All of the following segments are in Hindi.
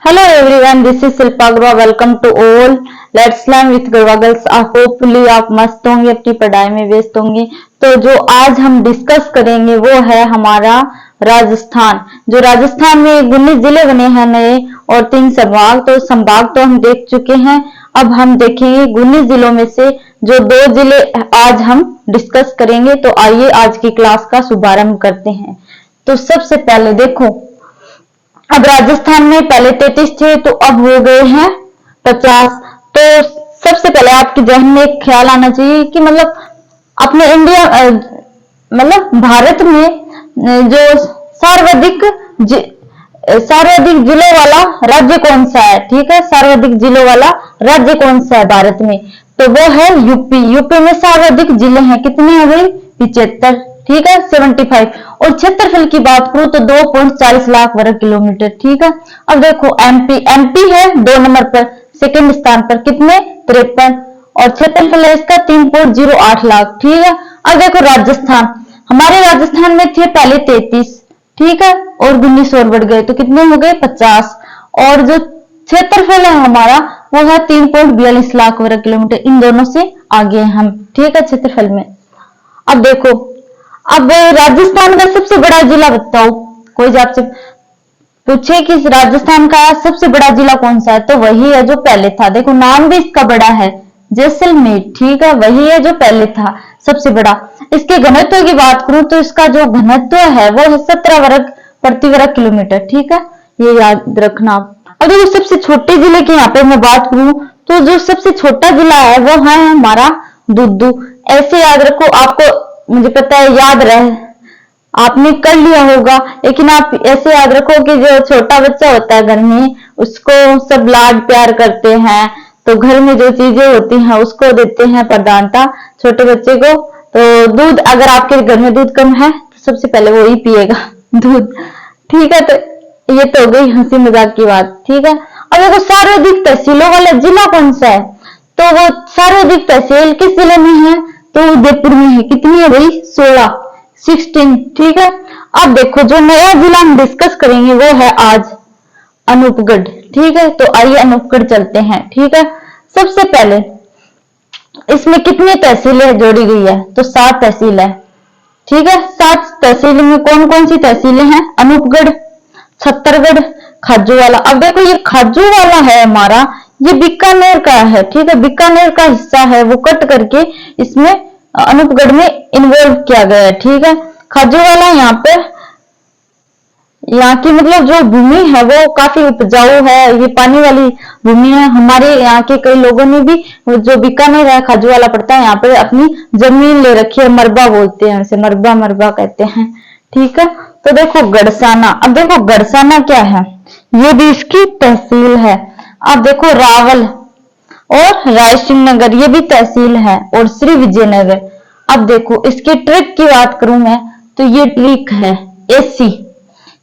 Hello everyone, this is Shilpa Agarwal. Welcome to all. Let's learn with Garva girls. Hopefully आप मस्त होंगे, अपनी पढ़ाई में व्यस्त होंगे. तो जो आज हम डिस्कस करेंगे वो है हमारा राजस्थान. जो राजस्थान में 19 जिले बने हैं नए और 3 संभाग. तो संभाग तो हम देख चुके हैं. अब हम देखेंगे 19 जिलों में से जो 2 जिले आज हम डिस्कस करेंगे. तो आइए आज की क्लास का शुभारंभ करते हैं. तो सबसे पहले देखो, अब राजस्थान में पहले 33 थे तो अब हो गए हैं 50. तो सबसे पहले आपके जहन में एक ख्याल आना चाहिए कि मतलब अपने इंडिया मतलब भारत में जो सर्वाधिक जिलों वाला राज्य कौन सा है. ठीक है, सर्वाधिक जिलों वाला राज्य कौन सा है भारत में, तो वो है यूपी. यूपी में सर्वाधिक जिले हैं. कितने हो गए? 75. ठीक है, 75. और क्षेत्रफल की बात करूं तो 2.40 लाख वर्ग किलोमीटर. ठीक है. अब देखो एमपी है 2 नंबर पर, सेकंड स्थान पर. कितने? 53. और क्षेत्रफल है इसका 3.08 लाख. ठीक है. अब देखो राजस्थान, हमारे राजस्थान में थे पहले 33. ठीक है, और 19 और बढ़ गए तो कितने हो गए? 50. और जो क्षेत्रफल है हमारा वो है 3.42 लाख वर्ग किलोमीटर. इन दोनों से आगे हम. ठीक है, क्षेत्रफल में. अब देखो, अब राजस्थान का सबसे बड़ा जिला बताओ. कोई आपसे पूछे कि राजस्थान का सबसे बड़ा जिला कौन सा है, तो वही है जो पहले था. देखो नाम भी इसका बड़ा है, जैसलमेर. ठीक है, वही है जो पहले था सबसे बड़ा. इसके घनत्व की बात करूं तो इसका जो घनत्व है वो है 17 वर्ग प्रति वर्ग किलोमीटर. ठीक है, ये याद रखना. अब देखो सबसे छोटे जिले की यहाँ पे मैं बात करूं तो जो सबसे छोटा जिला है वो है हमारा दुद्दू. ऐसे याद रखो. आपको मुझे पता है याद रहे, आपने कर लिया होगा, लेकिन आप ऐसे याद रखो कि जो छोटा बच्चा होता है घर में उसको सब लाड प्यार करते हैं. तो घर में जो चीजें होती हैं उसको देते हैं प्रधानता छोटे बच्चे को. तो दूध, अगर आपके घर में दूध कम है तो सबसे पहले वो ही पिएगा दूध. ठीक है, तो ये तो हो गई हंसी मजाक की बात. ठीक है. अब देखो सर्वाधिक तहसीलों वाला जिला कौन सा है, तो वो सर्वाधिक तहसील किस जिले में है, तो उदयपुर में है. कितनी है भाई? 16. ठीक है. अब देखो जो नया जिला हम डिस्कस करेंगे वो है आज अनूपगढ़. ठीक है, तो आइए अनूपगढ़ चलते हैं. ठीक है. सबसे पहले इसमें कितनी तहसीलें जोड़ी गई है, तो 7 तहसील है. ठीक है, 7 तहसील में कौन कौन सी तहसीलें हैं? अनूपगढ़, छत्तरगढ़, खाजूवाला. अब देखो ये खाजूवाला है हमारा, ये बीकानेर का है. ठीक है, बीकानेर का हिस्सा है, वो कट करके इसमें अनूपगढ़ में इन्वॉल्व किया गया है. ठीक है. खाजूवाला यहाँ पे, यहाँ की मतलब जो भूमि है वो काफी उपजाऊ है, ये पानी वाली भूमि है. हमारे यहाँ के कई लोगों ने भी जो बीकानेर है खाजूवाला पड़ता है यहाँ पे अपनी जमीन ले रखी है. मरबा बोलते हैं उसे, मरबा कहते हैं. ठीक है. तो देखो गड़साना. अब देखो गड़साना क्या है, ये भी इसकी तहसील है. अब देखो रावल और रायसिंह नगर, ये भी तहसील है. और श्री विजयनगर. अब देखो इसके ट्रिक की बात करूं मैं तो ये ट्रिक है एसी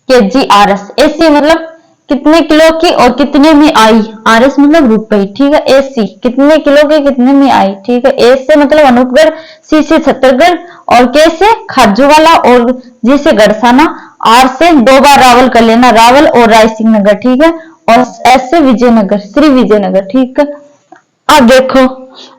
KGRS. एसी मतलब कितने किलो की और कितने में आई. आरएस मतलब रुपए. ठीक है. एसी कितने किलो के कितने में आई. ठीक है. एस से मतलब अनूपगढ़, सी से छत्तरगढ़ और के से खाजूवाला और जी से गड़साना, आर से 2 बार रावल कर लेना, रावल और रायसिंह नगर. ठीक है. और एस से विजयनगर, श्री विजयनगर. ठीक है. अब देखो,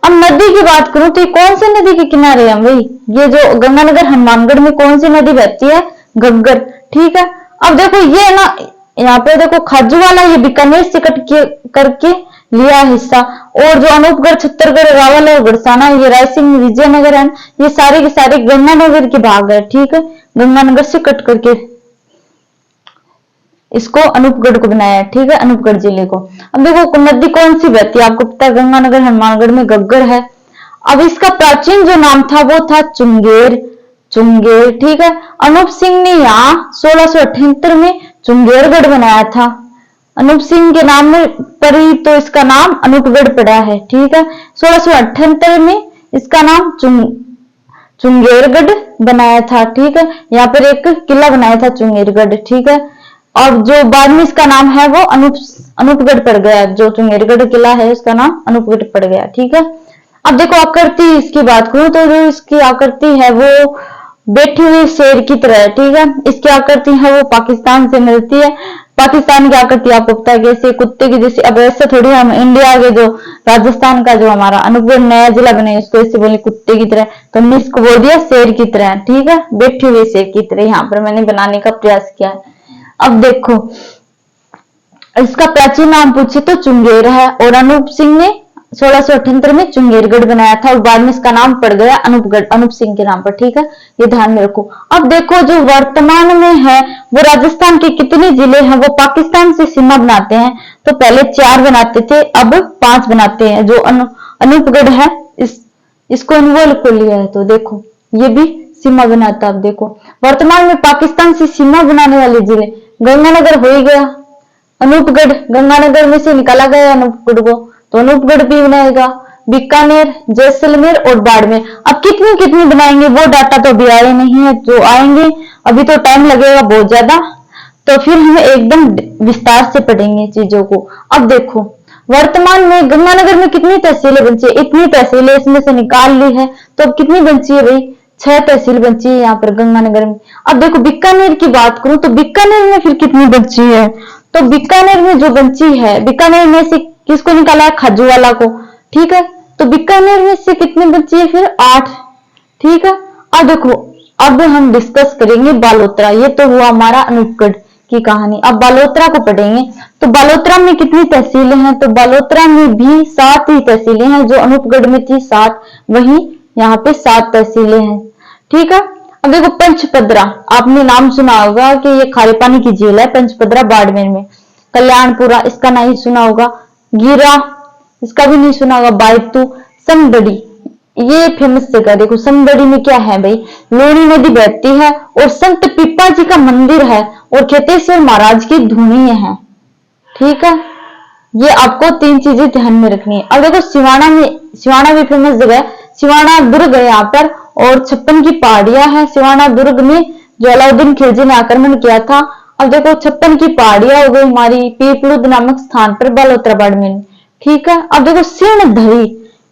अब नदी की बात करूं तो कौन सी नदी के किनारे है भाई, ये जो गंगानगर हनुमानगढ़ में कौन सी नदी बहती है? घग्गर. ठीक है. अब देखो ये ना यहाँ पे देखो खाजूवाला ये बीकानेर से कट करके लिया हिस्सा, और जो अनूपगढ़, छत्तरगढ़, रावल और गड़साना, ये रायसिंह विजयनगर है, ये सारे के सारे गंगानगर के भाग है. ठीक है. गंगानगर से कट करके इसको अनूपगढ़ को बनाया है. ठीक है, अनूपगढ़ जिले को. अब देखो नदी कौन सी बहती है, आपको पता है गंगानगर हनुमानगढ़ में घग्गर है. अब इसका प्राचीन जो नाम था वो था चुंगेर. ठीक है. अनूप सिंह ने यहाँ 1678 में चुंगेरगढ़ बनाया था. अनूप सिंह के नाम पर ही तो इसका नाम अनूपगढ़ पड़ा है. ठीक है. 1678 में इसका नाम चुंगेरगढ़ बनाया था. ठीक है. यहाँ पर एक किला बनाया था चुंगेरगढ़. ठीक है. और जो बाद में इसका नाम है वो अनूपगढ़ पड़ गया. जो चुंगेरगढ़ किला है उसका नाम अनूपगढ़ पड़ गया. ठीक है. अब देखो आकृति इसकी बात करूं तो जो इसकी आकृति है वो बैठी हुई शेर की तरह है. ठीक है. इसकी आकृति है वो पाकिस्तान से मिलती है. पाकिस्तान क्या करती है आपको पता है, कैसे कुत्ते की जैसे। अब ऐसे थोड़ी हम इंडिया के जो राजस्थान का जो हमारा अनूपगढ़ नया जिला बने उसको ऐसे बोले कुत्ते की तरह, तो हमने इसको बोल दिया शेर की तरह, ठीक है, बैठे हुए शेर की तरह यहाँ पर मैंने बनाने का प्रयास किया है। अब देखो इसका प्राचीन नाम पूछे तो चुंगेर है, और अनूप सिंह ने 1678 में चुंगेरगढ़ बनाया था और बाद में इसका नाम पड़ गया अनूपगढ़, अनूप सिंह के नाम पर, ठीक है, ये ध्यान में रखो। अब देखो जो वर्तमान में है वो राजस्थान के कितने जिले हैं, वो पाकिस्तान से सीमा बनाते हैं, तो पहले 4 बनाते थे, अब 5 बनाते हैं। जो अनूपगढ़ है इसको इन्वॉल्व कर लिया है, तो देखो ये भी सीमा बनाता। अब देखो वर्तमान में पाकिस्तान से सीमा बनाने वाले जिले, गंगानगर हो ही गया, अनूपगढ़ गंगानगर में से निकाला गया अनूपगढ़ को, तो अनूपगढ़ भी बनाएगा, बीकानेर, जैसलमेर और बाड़मेर। अब कितनी कितनी बनाएंगे वो डाटा तो अभी आए नहीं है, जो आएंगे अभी तो टाइम लगेगा बहुत ज्यादा, तो फिर हम एकदम विस्तार से पढ़ेंगे चीजों को। अब देखो वर्तमान में गंगानगर में कितनी तहसीलें बची है, इतनी तहसीलें इसमें से निकाल ली है, तो अब कितनी बची है भाई, 6 तहसील बची है यहाँ पर गंगानगर में। अब देखो बीकानेर की बात करूं तो बीकानेर में फिर कितनी बची है, तो बीकानेर में जो बची है, बीकानेर में से किसको निकाला है, खाजूवाला को, ठीक है, तो बीकानेर में से कितनी बची है फिर 8, ठीक है। अब देखो अब हम डिस्कस करेंगे बालोतरा, ये तो हुआ हमारा अनूपगढ़ की कहानी। अब बालोतरा को पढ़ेंगे, तो बालोतरा में कितनी तहसीलें हैं, तो बालोतरा में भी 7 ही तहसीलें हैं, जो अनूपगढ़ में थी 7, वही यहाँ पे 7 तहसीलें हैं, ठीक है। अब देखो पंचपदरा, आपने नाम सुना होगा कि ये खारे पानी की झील है पंचपदरा बाड़मेर में। कल्याणपुरा इसका नहीं सुना होगा, गिरा इसका भी नहीं सुना होगा, बायतू, समदड़ी ये फेमस जगह। देखो समदड़ी में क्या है भाई, लोनी नदी बहती है और संत पीपा जी का मंदिर है और खेतेश्वर महाराज की धुनी है, ठीक है। ये आपको 3 चीजें ध्यान में रखनी है। अब देखो सिवाना भी फेमस जगह है, सिवाना दुर्ग है यहाँ पर, और 56 की पहाड़ियां हैं सिवाना दुर्ग में, जो अलाउद्दीन खिलजी ने आक्रमण किया था। अब देखो 56 की पहाड़ियां हो गई हमारी पीपलुद नामक स्थान पर बालोतरा बाड़मेर में, ठीक है। अब देखो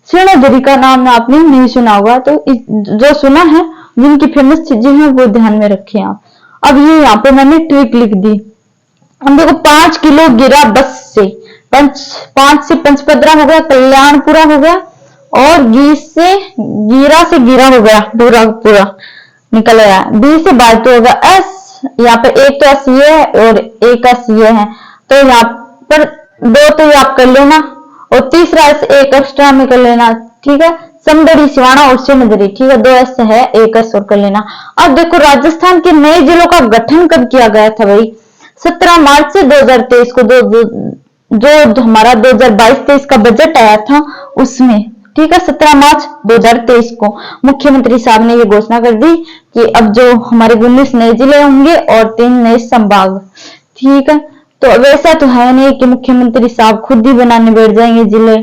सिरणधरी का नाम आपने नहीं सुना होगा, तो जो सुना है जिनकी फेमस चीजें हैं वो ध्यान में रखिए आप। अब ये यहाँ पे मैंने ट्रिक लिख दी। हम देखो 5 किलो गिरा बस से, 5 से पंचपदरा हो गया, कल्याणपुरा हो गया, और गिरा से गिरा हो गया, पूरा निकल गया, बी से बायतू होगा, एस यहाँ पर एक तो एस ये है और एक एस ये है, तो यहाँ पर 2 तो ये आप कर लेना, और तीसरा एस एक एक्स्ट्रा में कर लेना, ठीक है। समदड़ी सिवाना और सिरणधरी, ठीक है, 2 एस है, 1 एस और कर लेना। अब देखो राजस्थान के नए जिलों का गठन कब किया गया था भाई, 17 मार्च से 2023 को, जो हमारा 2022-23 का बजट आया था उसमें, ठीक है, 17 मार्च 2023 को मुख्यमंत्री साहब ने ये घोषणा कर दी कि अब जो हमारे 19 नए जिले होंगे और 3 नए संभाग, ठीक है। तो वैसा तो है नहीं कि मुख्यमंत्री साहब खुद ही बनाने बैठ जाएंगे जिले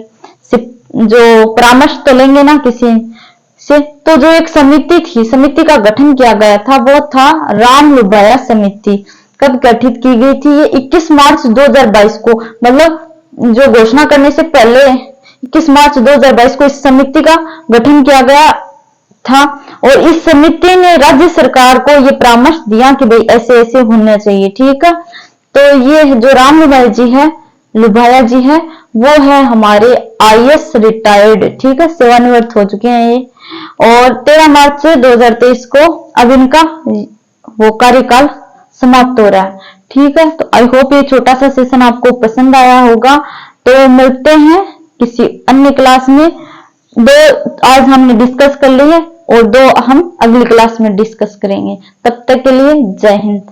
से, जो परामर्श तो लेंगे ना किसी से। तो जो एक समिति थी, समिति का गठन किया गया था, वो था राम लुभाया समिति। कब गठित की गई थी, ये 21 मार्च 2022 को, मतलब जो घोषणा करने से पहले 21 मार्च 2022 को इस समिति का गठन किया गया था, और इस समिति ने राज्य सरकार को ये परामर्श दिया कि भाई ऐसे ऐसे होना चाहिए, ठीक है। तो ये जो राम लुभाया जी है वो है हमारे IAS रिटायर्ड, ठीक है, सेवानिवृत्त हो चुके हैं ये, और 13 मार्च 2023 को अब इनका वो कार्यकाल समाप्त हो रहा है, ठीक है। तो आई होप ये छोटा सा सेशन आपको पसंद आया होगा। तो मिलते हैं किसी अन्य क्लास में। 2 आज हमने डिस्कस कर लिए और 2 हम अगली क्लास में डिस्कस करेंगे। तब तक के लिए जय हिंद।